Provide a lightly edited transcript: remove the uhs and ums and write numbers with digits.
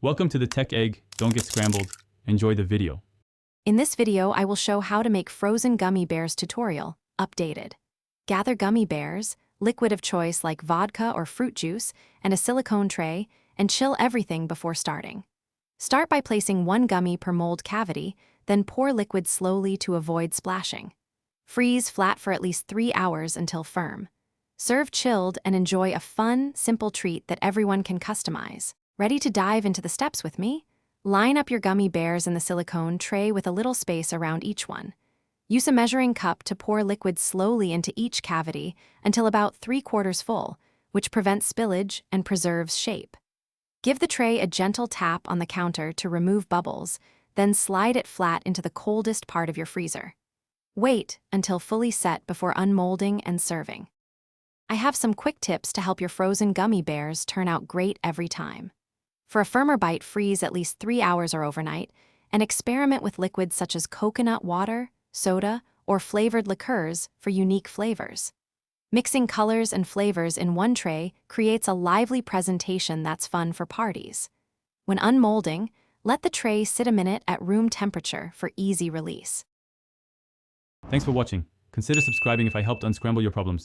Welcome to the Tech Egg. Don't get scrambled. Enjoy the video. In this video, I will show how to make frozen gummy bears tutorial, updated. Gather gummy bears, liquid of choice like vodka or fruit juice, and a silicone tray, and chill everything before starting. Start by placing 1 gummy per mold cavity, then pour liquid slowly to avoid splashing. Freeze flat for at least 3 hours until firm. Serve chilled and enjoy a fun, simple treat that everyone can customize. Ready to dive into the steps with me? Line up your gummy bears in the silicone tray with a little space around each one. Use a measuring cup to pour liquid slowly into each cavity until about 3/4 full, which prevents spillage and preserves shape. Give the tray a gentle tap on the counter to remove bubbles, then slide it flat into the coldest part of your freezer. Wait until fully set before unmolding and serving. I have some quick tips to help your frozen gummy bears turn out great every time. For a firmer bite, freeze at least 3 hours or overnight, and experiment with liquids such as coconut water, soda, or flavored liqueurs for unique flavors. Mixing colors and flavors in one tray creates a lively presentation that's fun for parties. When unmolding, let the tray sit a minute at room temperature for easy release. Thanks for watching. Consider subscribing if I helped unscramble your problems.